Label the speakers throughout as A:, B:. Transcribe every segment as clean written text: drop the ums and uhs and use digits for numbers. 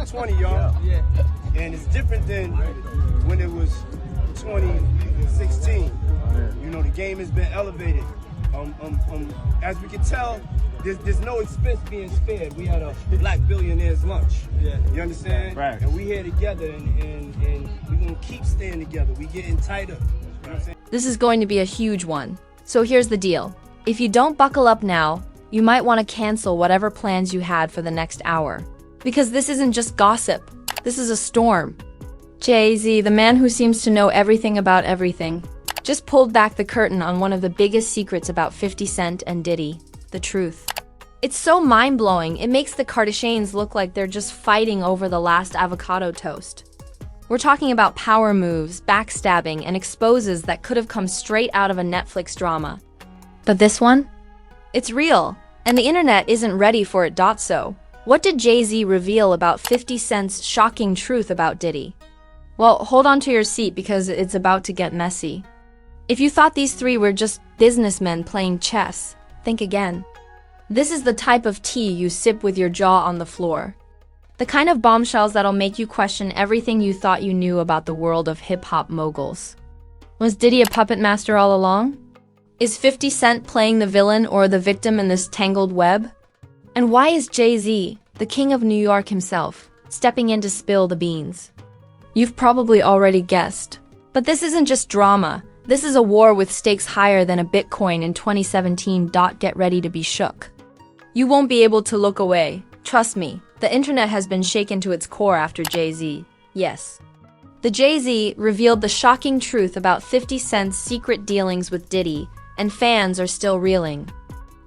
A: 2020, y'all. Yeah. And it's different than when it was 2016. You know, the game has been elevated. As we can tell, there's no expense being spared. We had a black billionaire's lunch. Yeah. You understand?
B: Right.
A: And we here together, and we're going to keep staying together. We getting tighter. You know what I'm saying?
C: This is going to be a huge one. So here's the deal. If you don't buckle up now, you might want to cancel whatever plans you had for the next hour. Because this isn't just gossip. This is a storm. Jay-Z, the man who seems to know everything about everything, just pulled back the curtain on one of the biggest secrets about 50 Cent and Diddy, the truth. It's so mind-blowing, it makes the Kardashians look like they're just fighting over the last avocado toast. We're talking about power moves, backstabbing, and exposes that could have come straight out of a Netflix drama. But this one? It's real, and the internet isn't ready for it. So, what did Jay-Z reveal about 50 Cent's shocking truth about Diddy? Well, hold on to your seat because it's about to get messy. If you thought these three were just businessmen playing chess, think again. This is the type of tea you sip with your jaw on the floor. The kind of bombshells that'll make you question everything you thought you knew about the world of hip-hop moguls. Was Diddy a puppet master all along? Is 50 Cent playing the villain or the victim in this tangled web? And why is Jay-Z, the king of New York himself, stepping in to spill the beans? You've probably already guessed. But this isn't just drama. This is a war with stakes higher than a Bitcoin in 2017. Get ready to be shook. You won't be able to look away. Trust me, the internet has been shaken to its core after Jay-Z. Yes. The Jay-Z revealed the shocking truth about 50 Cent's secret dealings with Diddy, and fans are still reeling.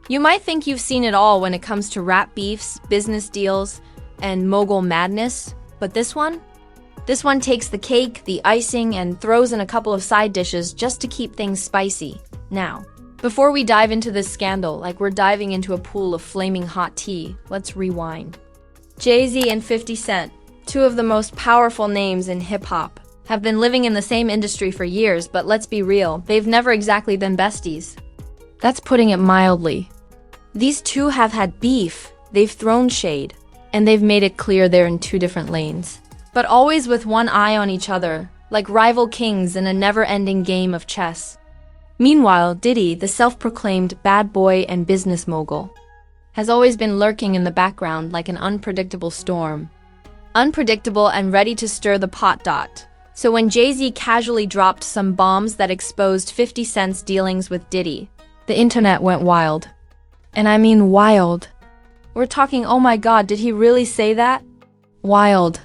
C: You might think you've seen it all when it comes to rap beefs, business deals, and mogul madness, but this one takes the cake, the icing, and throws in a couple of side dishes just to keep things spicy. Now, before we dive into this scandal like we're diving into a pool of flaming hot tea, let's rewind. Jay-Z and 50 Cent, two of the most powerful names in hip-hop, have been living in the same industry for years, but let's be real, they've never exactly been besties. That's putting it mildly. These two have had beef, they've thrown shade, and they've made it clear they're in two different lanes. But always with one eye on each other, like rival kings in a never-ending game of chess. Meanwhile, Diddy, the self-proclaimed bad boy and business mogul, has always been lurking in the background like an unpredictable storm. Unpredictable and ready to stir the pot. So when Jay-Z casually dropped some bombs that exposed 50 Cent's dealings with Diddy, the internet went wild. And I mean wild. We're talking, oh my god, did he really say that? Wild.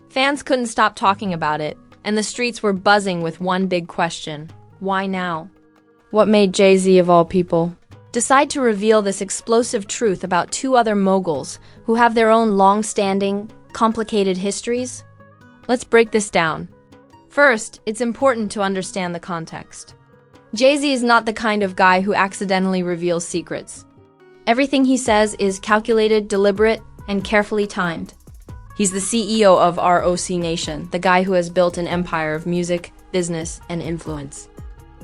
C: Fans couldn't stop talking about it, and the streets were buzzing with one big question. Why now? What made Jay-Z, of all people, decide to reveal this explosive truth about two other moguls who have their own long-standing, complicated histories? Let's break this down. First, it's important to understand the context. Jay-Z is not the kind of guy who accidentally reveals secrets. Everything he says is calculated, deliberate, and carefully timed. He's the CEO of ROC Nation, the guy who has built an empire of music, business, and influence.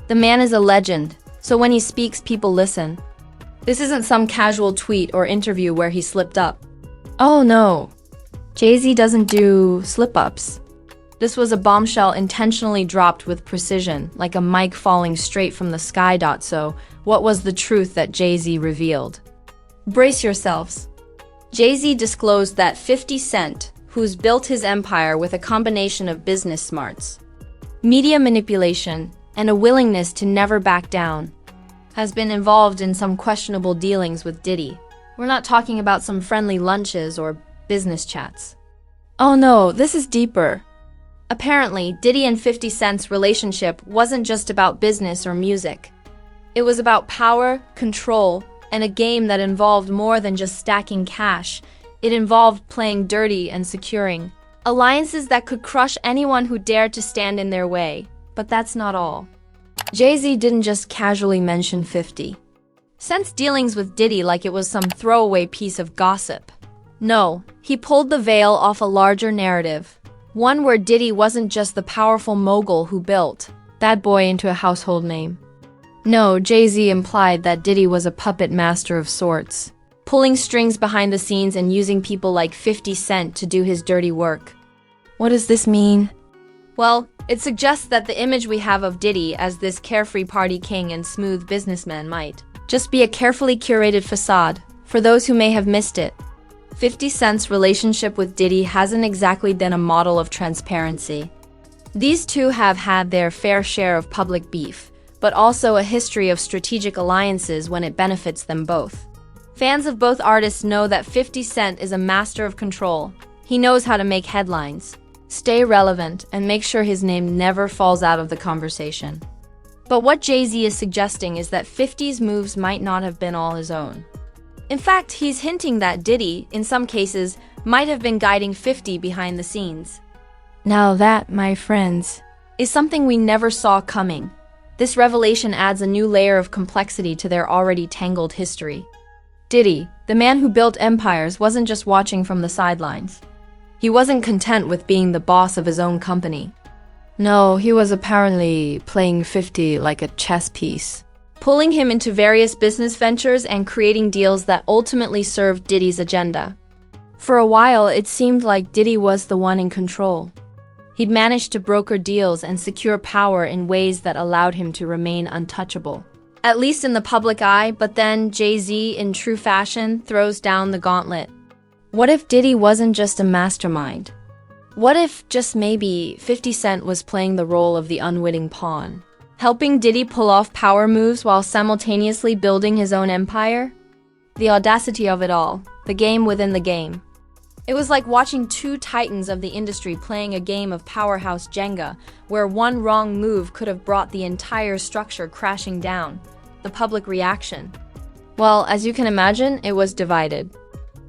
C: The man is a legend, so when he speaks, people listen. This isn't some casual tweet or interview where he slipped up. Oh no, Jay-Z doesn't do slip-ups. This was a bombshell intentionally dropped with precision, like a mic falling straight from the sky. So, what was the truth that Jay-Z revealed? Brace yourselves. Jay-Z disclosed that 50 Cent, who's built his empire with a combination of business smarts, media manipulation, and a willingness to never back down, has been involved in some questionable dealings with Diddy. We're not talking about some friendly lunches or business chats. Oh no, this is deeper. Apparently, Diddy and 50 Cent's relationship wasn't just about business or music. It was about power, control, and a game that involved more than just stacking cash. It involved playing dirty and securing alliances that could crush anyone who dared to stand in their way. But that's not all. Jay-Z didn't just casually mention 50 Cent's dealings with Diddy like it was some throwaway piece of gossip. No, he pulled the veil off a larger narrative. One where Diddy wasn't just the powerful mogul who built Bad Boy into a household name. No, Jay-Z implied that Diddy was a puppet master of sorts, pulling strings behind the scenes and using people like 50 Cent to do his dirty work. What does this mean? Well, it suggests that the image we have of Diddy as this carefree party king and smooth businessman might just be a carefully curated facade for those who may have missed it. 50 Cent's relationship with Diddy hasn't exactly been a model of transparency. These two have had their fair share of public beef, but also a history of strategic alliances when it benefits them both. Fans of both artists know that 50 Cent is a master of control. He knows how to make headlines, stay relevant, and make sure his name never falls out of the conversation. But what Jay-Z is suggesting is that 50's moves might not have been all his own. In fact, he's hinting that Diddy, in some cases, might have been guiding 50 behind the scenes. Now that, my friends, is something we never saw coming. This revelation adds a new layer of complexity to their already tangled history. Diddy, the man who built empires, wasn't just watching from the sidelines. He wasn't content with being the boss of his own company. No, he was apparently playing 50 like a chess piece, pulling him into various business ventures and creating deals that ultimately served Diddy's agenda. For a while, it seemed like Diddy was the one in control. He'd managed to broker deals and secure power in ways that allowed him to remain untouchable, at least in the public eye. But then Jay-Z, in true fashion, throws down the gauntlet. What if Diddy wasn't just a mastermind? What if, just maybe, 50 Cent was playing the role of the unwitting pawn, helping Diddy pull off power moves while simultaneously building his own empire? The audacity of it all, the game within the game. It was like watching two titans of the industry playing a game of powerhouse Jenga, where one wrong move could have brought the entire structure crashing down. The public reaction. Well, as you can imagine, it was divided.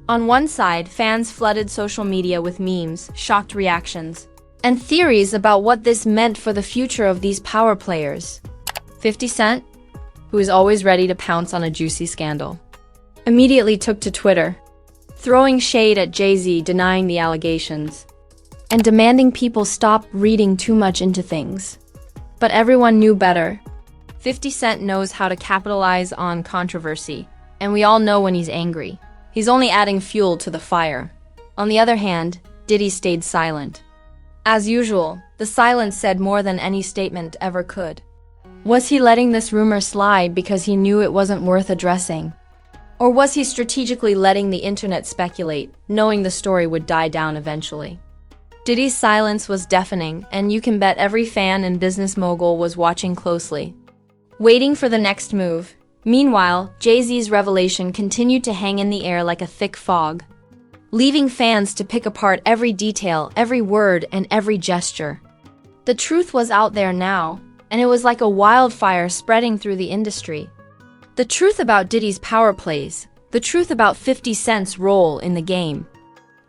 C: On one side, fans flooded social media with memes, shocked reactions, and theories about what this meant for the future of these power players. 50 Cent, who is always ready to pounce on a juicy scandal, immediately took to Twitter, throwing shade at Jay-Z, denying the allegations, and demanding people stop reading too much into things. But everyone knew better. 50 Cent knows how to capitalize on controversy, and we all know when he's angry. He's only adding fuel to the fire. On the other hand, Diddy stayed silent. As usual, the silence said more than any statement ever could. Was he letting this rumor slide because he knew it wasn't worth addressing? Or was he strategically letting the internet speculate, knowing the story would die down eventually? Diddy's silence was deafening, and you can bet every fan and business mogul was watching closely, waiting for the next move. Meanwhile, Jay-Z's revelation continued to hang in the air like a thick fog, leaving fans to pick apart every detail, every word, and every gesture. The truth was out there now, and it was like a wildfire spreading through the industry. The truth about Diddy's power plays, the truth about 50 Cent's role in the game,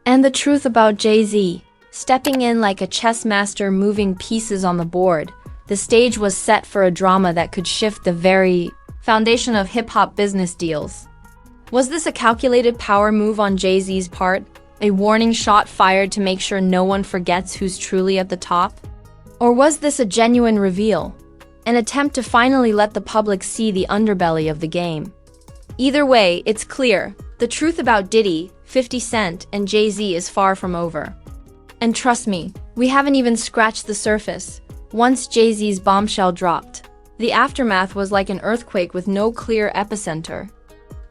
C: and the truth about Jay-Z, stepping in like a chess master moving pieces on the board. The stage was set for a drama that could shift the very foundation of hip-hop business deals. Was this a calculated power move on Jay-Z's part? A warning shot fired to make sure no one forgets who's truly at the top? Or was this a genuine reveal? An attempt to finally let the public see the underbelly of the game? Either way, it's clear. The truth about Diddy, 50 Cent, and Jay-Z is far from over. And trust me, we haven't even scratched the surface. Once Jay-Z's bombshell dropped, the aftermath was like an earthquake with no clear epicenter.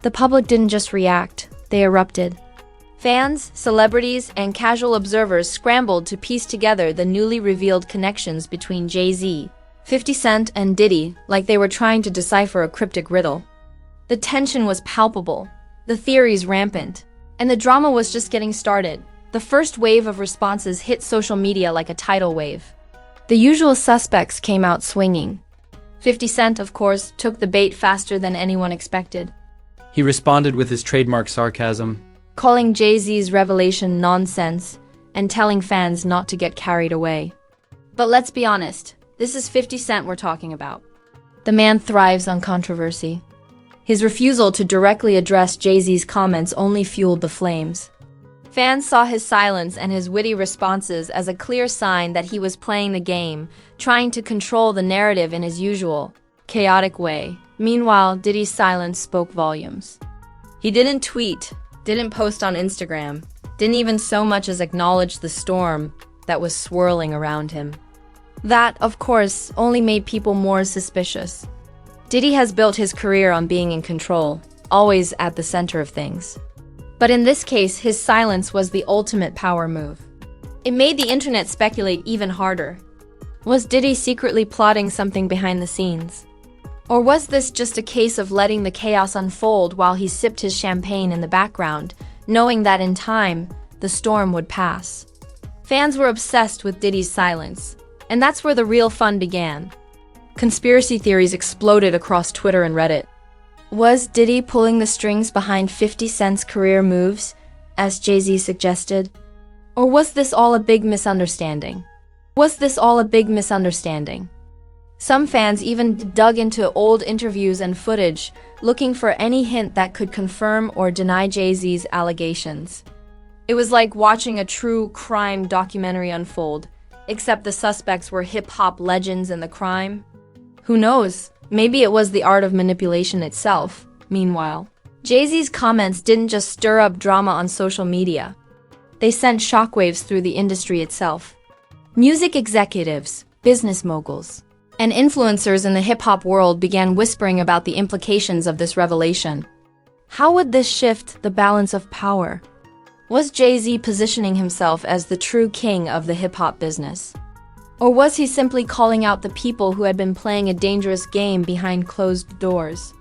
C: The public didn't just react, they erupted. Fans, celebrities, and casual observers scrambled to piece together the newly revealed connections between Jay-Z, 50 Cent, and Diddy like they were trying to decipher a cryptic riddle. The tension was palpable, the theories rampant, and the drama was just getting started. The first wave of responses hit social media like a tidal wave. The usual suspects came out swinging. 50 Cent, of course, took the bait faster than anyone expected.
B: He responded with his trademark sarcasm,
C: calling Jay-Z's revelation nonsense and telling fans not to get carried away. But let's be honest, this is 50 Cent we're talking about. The man thrives on controversy. His refusal to directly address Jay-Z's comments only fueled the flames. Fans saw his silence and his witty responses as a clear sign that he was playing the game, trying to control the narrative in his usual, chaotic way. Meanwhile, Diddy's silence spoke volumes. He didn't tweet, didn't post on Instagram, didn't even so much as acknowledge the storm that was swirling around him. That, of course, only made people more suspicious. Diddy has built his career on being in control, always at the center of things. But in this case, his silence was the ultimate power move. It made the internet speculate even harder. Was Diddy secretly plotting something behind the scenes? Or was this just a case of letting the chaos unfold while he sipped his champagne in the background, knowing that in time, the storm would pass? Fans were obsessed with Diddy's silence, and that's where the real fun began. Conspiracy theories exploded across Twitter and Reddit. Was Diddy pulling the strings behind 50 Cent's career moves, as Jay-Z suggested? Or was this all a big misunderstanding? Some fans even dug into old interviews and footage, looking for any hint that could confirm or deny Jay-Z's allegations. It was like watching a true crime documentary unfold, except the suspects were hip-hop legends in the crime. Who knows? Maybe it was the art of manipulation itself. Meanwhile, Jay-Z's comments didn't just stir up drama on social media. They sent shockwaves through the industry itself. Music executives, business moguls, and influencers in the hip-hop world began whispering about the implications of this revelation. How would this shift the balance of power? Was Jay-Z positioning himself as the true king of the hip-hop business? Or was he simply calling out the people who had been playing a dangerous game behind closed doors?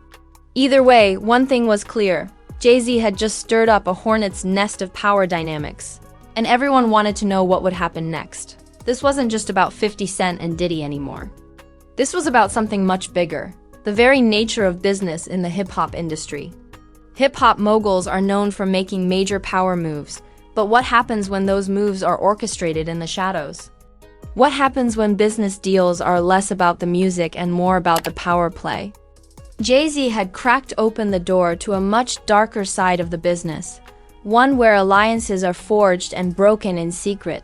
C: Either way, one thing was clear. Jay-Z had just stirred up a hornet's nest of power dynamics, and everyone wanted to know what would happen next. This wasn't just about 50 Cent and Diddy anymore. This was about something much bigger, the very nature of business in the hip-hop industry. Hip-hop moguls are known for making major power moves, but what happens when those moves are orchestrated in the shadows? What happens when business deals are less about the music and more about the power play? Jay-Z had cracked open the door to a much darker side of the business, one where alliances are forged and broken in secret,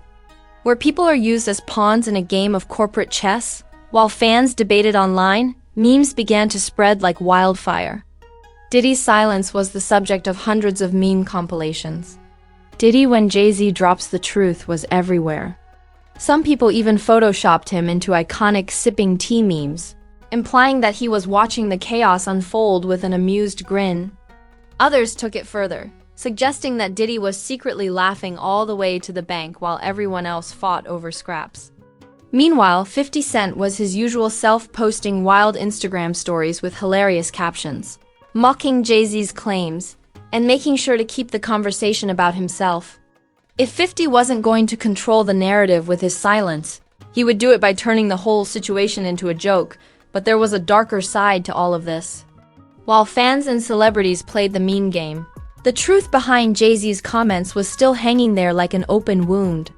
C: where people are used as pawns in a game of corporate chess. While fans debated online, memes began to spread like wildfire. Diddy's silence was the subject of hundreds of meme compilations. Diddy when Jay-Z drops the truth was everywhere. Some people even photoshopped him into iconic sipping tea memes, implying that he was watching the chaos unfold with an amused grin. Others took it further, suggesting that Diddy was secretly laughing all the way to the bank while everyone else fought over scraps. Meanwhile, 50 Cent was his usual self, posting wild Instagram stories with hilarious captions, mocking Jay-Z's claims, and making sure to keep the conversation about himself. If 50 wasn't going to control the narrative with his silence, he would do it by turning the whole situation into a joke, but there was a darker side to all of this. While fans and celebrities played the meme game, the truth behind Jay-Z's comments was still hanging there like an open wound.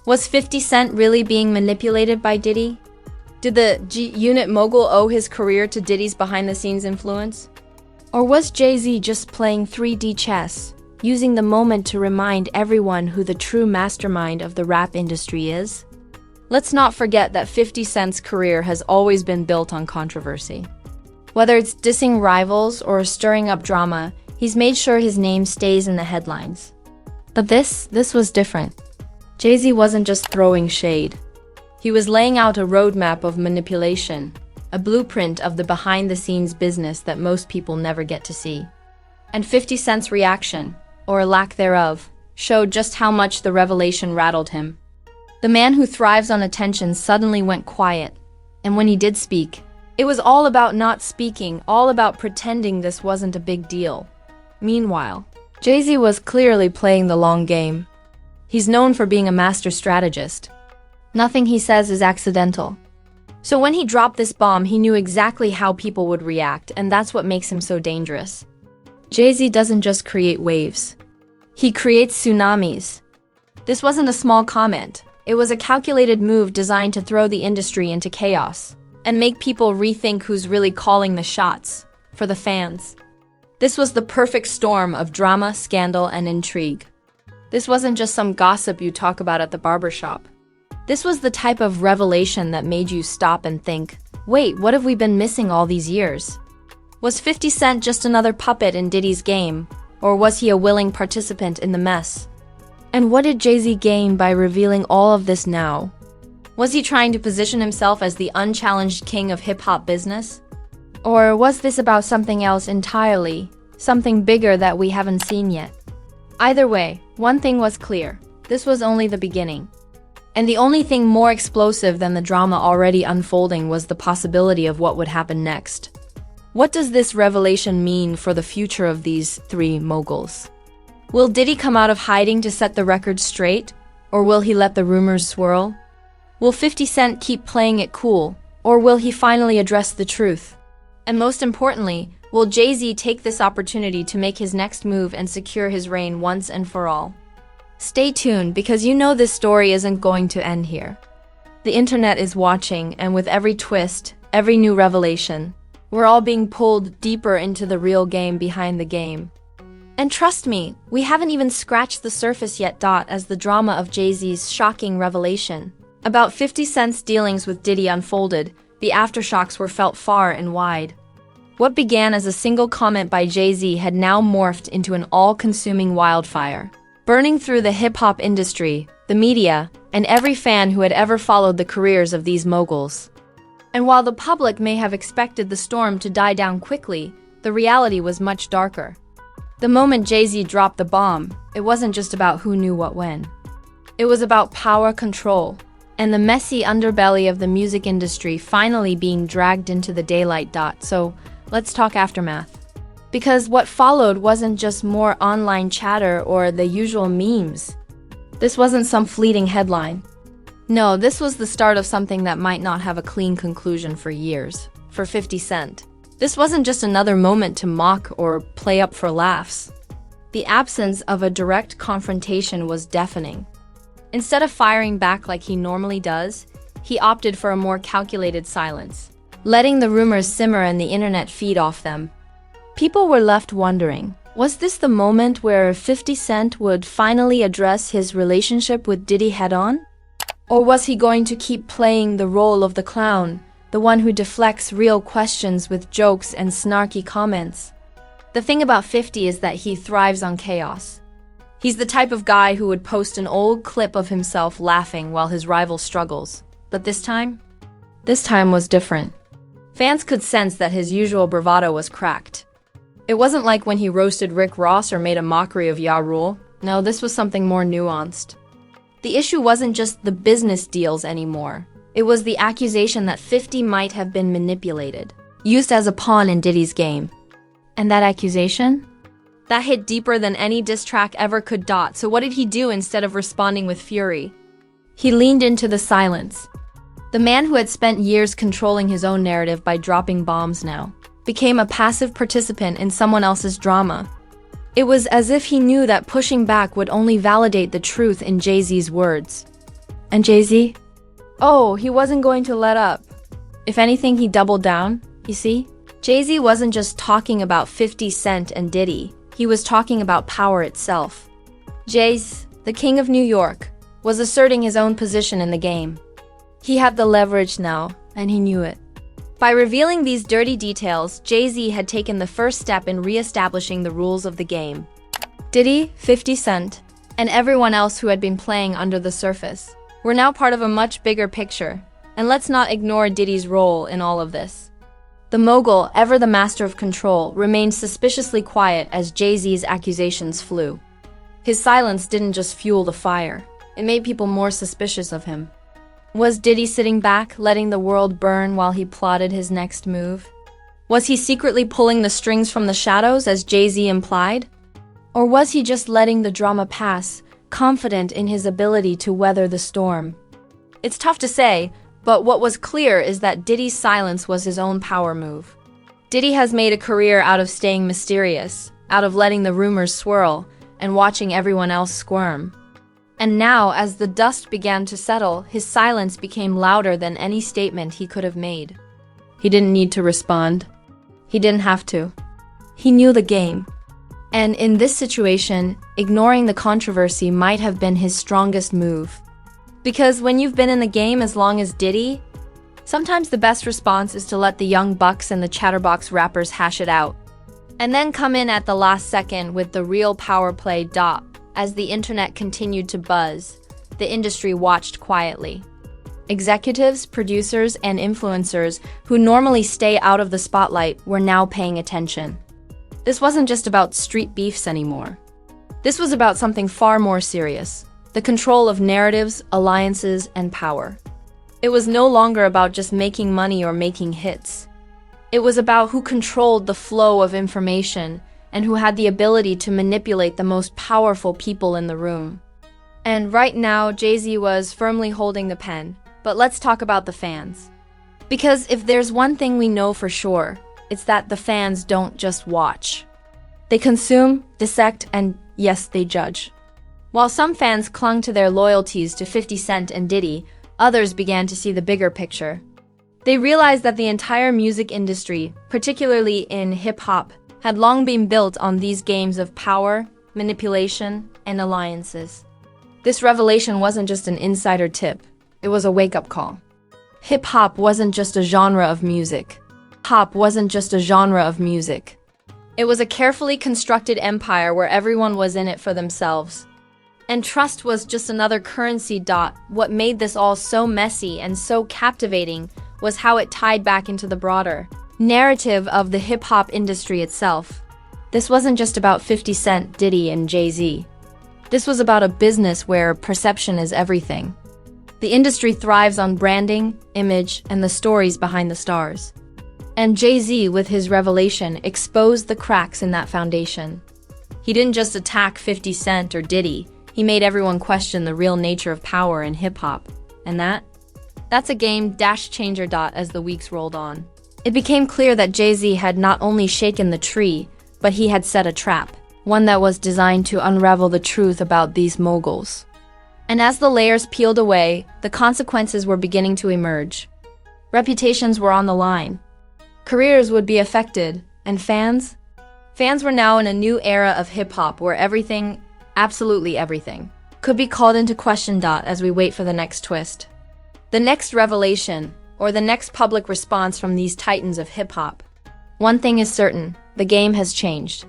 C: Was 50 Cent really being manipulated by Diddy? Did the G-Unit mogul owe his career to Diddy's behind-the-scenes influence? Or was Jay-Z just playing 3D chess, using the moment to remind everyone who the true mastermind of the rap industry is? Let's not forget that 50 Cent's career has always been built on controversy. Whether it's dissing rivals or stirring up drama, he's made sure his name stays in the headlines. But this was different. Jay-Z wasn't just throwing shade. He was laying out a roadmap of manipulation, a blueprint of the behind-the-scenes business that most people never get to see. And 50 Cent's reaction, or lack thereof, showed just how much the revelation rattled him. The man who thrives on attention suddenly went quiet, and when he did speak, it was all about not speaking, all about pretending this wasn't a big deal. Meanwhile, Jay-Z was clearly playing the long game. He's known for being a master strategist. Nothing he says is accidental. So when he dropped this bomb, he knew exactly how people would react, and that's what makes him so dangerous. Jay-Z doesn't just create waves. He creates tsunamis. This wasn't a small comment. It was a calculated move designed to throw the industry into chaos and make people rethink who's really calling the shots for the fans. This was the perfect storm of drama, scandal, and intrigue. This wasn't just some gossip you talk about at the barbershop. This was the type of revelation that made you stop and think, wait, what have we been missing all these years? Was 50 Cent just another puppet in Diddy's game, or was he a willing participant in the mess? And what did Jay-Z gain by revealing all of this now? Was he trying to position himself as the unchallenged king of hip-hop business? Or was this about something else entirely, something bigger that we haven't seen yet? Either way, one thing was clear. This was only the beginning. And the only thing more explosive than the drama already unfolding was the possibility of what would happen next. What does this revelation mean for the future of these three moguls? Will Diddy come out of hiding to set the record straight, or will he let the rumors swirl? Will 50 Cent keep playing it cool, or will he finally address the truth? And most importantly, will Jay-Z take this opportunity to make his next move and secure his reign once and for all? Stay tuned, because you know this story isn't going to end here. The internet is watching, and with every twist, every new revelation, we're all being pulled deeper into the real game behind the game. And trust me, we haven't even scratched the surface yet. As the drama of Jay-Z's shocking revelation about 50 Cent's dealings with Diddy unfolded, the aftershocks were felt far and wide. What began as a single comment by Jay-Z had now morphed into an all-consuming wildfire, burning through the hip-hop industry, the media, and every fan who had ever followed the careers of these moguls. And while the public may have expected the storm to die down quickly, the reality was much darker. The moment Jay-Z dropped the bomb, it wasn't just about who knew what when. It was about power control, and the messy underbelly of the music industry finally being dragged into the daylight. So, let's talk aftermath. Because what followed wasn't just more online chatter or the usual memes. This wasn't some fleeting headline. No, this was the start of something that might not have a clean conclusion for years. For 50 Cent, this wasn't just another moment to mock or play up for laughs. The absence of a direct confrontation was deafening. Instead of firing back like he normally does, he opted for a more calculated silence, letting the rumors simmer and the internet feed off them. People were left wondering, was this the moment where 50 Cent would finally address his relationship with Diddy head-on? Or was he going to keep playing the role of the clown, the one who deflects real questions with jokes and snarky comments? The thing about 50 is that he thrives on chaos. He's the type of guy who would post an old clip of himself laughing while his rival struggles. But this time was different. Fans could sense that his usual bravado was cracked. It wasn't like when he roasted Rick Ross or made a mockery of Ja Rule. No, this was something more nuanced. The issue wasn't just the business deals anymore. It was the accusation that 50 might have been manipulated, used as a pawn in Diddy's game. And that accusation? That hit deeper than any diss track ever could. So what did he do instead of responding with fury? He leaned into the silence. The man who had spent years controlling his own narrative by dropping bombs now became a passive participant in someone else's drama. It was as if he knew that pushing back would only validate the truth in Jay-Z's words. And Jay-Z? Oh, he wasn't going to let up. If anything, he doubled down, you see? Jay-Z wasn't just talking about 50 Cent and Diddy. He was talking about power itself. Jay's, the king of New York, was asserting his own position in the game. He had the leverage now, and he knew it. By revealing these dirty details, Jay-Z had taken the first step in re-establishing the rules of the game. Diddy, 50 Cent, and everyone else who had been playing under the surface were now part of a much bigger picture, and let's not ignore Diddy's role in all of this. The mogul, ever the master of control, remained suspiciously quiet as Jay-Z's accusations flew. His silence didn't just fuel the fire, it made people more suspicious of him. Was Diddy sitting back, letting the world burn while he plotted his next move? Was he secretly pulling the strings from the shadows, as Jay-Z implied? Or was he just letting the drama pass, confident in his ability to weather the storm? It's tough to say, but what was clear is that Diddy's silence was his own power move. Diddy has made a career out of staying mysterious, out of letting the rumors swirl, and watching everyone else squirm. And now, as the dust began to settle, his silence became louder than any statement he could have made. He didn't need to respond. He didn't have to. He knew the game. And in this situation, ignoring the controversy might have been his strongest move. Because when you've been in the game as long as Diddy, Sometimes the best response is to let the young bucks and the chatterbox rappers hash it out, and then come in at the last second with the real power play. As the internet continued to buzz, the industry watched quietly. Executives, producers, and influencers who normally stay out of the spotlight were now paying attention. This wasn't just about street beefs anymore. This was about something far more serious: the control of narratives, alliances, and power. It was no longer about just making money or making hits. It was about who controlled the flow of information and who had the ability to manipulate the most powerful people in the room. And right now, Jay-Z was firmly holding the pen. But let's talk about the fans. Because if there's one thing we know for sure, it's that the fans don't just watch. They consume, dissect, and yes, they judge. While some fans clung to their loyalties to 50 Cent and Diddy, others began to see the bigger picture. They realized that the entire music industry, particularly in hip-hop, had long been built on these games of power, manipulation, and alliances. This revelation wasn't just an insider tip, it was a wake-up call. Hip-hop wasn't just a genre of music. Hop wasn't just a genre of music. It was a carefully constructed empire where everyone was in it for themselves. And trust was just another currency. What made this all so messy and so captivating was how it tied back into the broader narrative of the hip-hop industry itself. This wasn't just about 50 Cent, Diddy, and Jay-Z. This was about a business where perception is everything. The industry thrives on branding, image, and the stories behind the stars. And Jay-Z, with his revelation, exposed the cracks in that foundation. He didn't just attack 50 Cent or Diddy, he made everyone question the real nature of power in hip-hop. And that's a game-changer. As the weeks rolled on, it became clear that Jay-Z had not only shaken the tree, but he had set a trap, one that was designed to unravel the truth about these moguls. And as the layers peeled away, the consequences were beginning to emerge. Reputations were on the line. Careers would be affected, and fans were now in a new era of hip-hop where everything, absolutely everything, could be called into question. As we wait for the next twist, the next revelation, or the next public response from these titans of hip-hop. One thing is certain, the game has changed.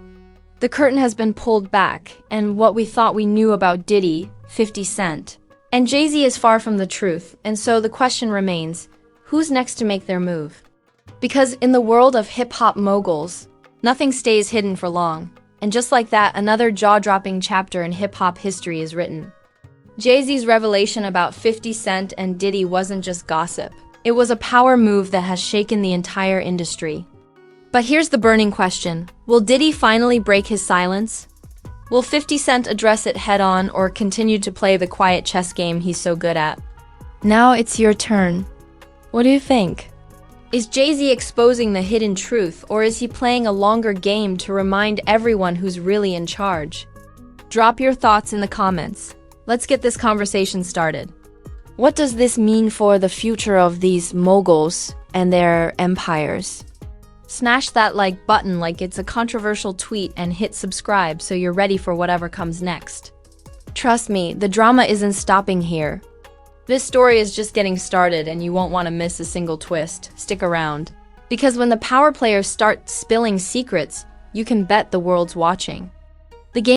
C: The curtain has been pulled back, and what we thought we knew about Diddy, 50 Cent, and Jay-Z is far from the truth, and so the question remains, who's next to make their move? Because in the world of hip-hop moguls, nothing stays hidden for long. And just like that, another jaw-dropping chapter in hip-hop history is written. Jay-Z's revelation about 50 Cent and Diddy wasn't just gossip. It was a power move that has shaken the entire industry. But here's the burning question. Will Diddy finally break his silence? Will 50 Cent address it head-on or continue to play the quiet chess game he's so good at? Now it's your turn. What do you think? Is Jay-Z exposing the hidden truth, or is he playing a longer game to remind everyone who's really in charge? Drop your thoughts in the comments. Let's get this conversation started. What does this mean for the future of these moguls and their empires? Smash that like button like it's a controversial tweet and hit subscribe so you're ready for whatever comes next. Trust me, the drama isn't stopping here. This story is just getting started and you won't want to miss a single twist. Stick around. Because when the power players start spilling secrets, you can bet the world's watching.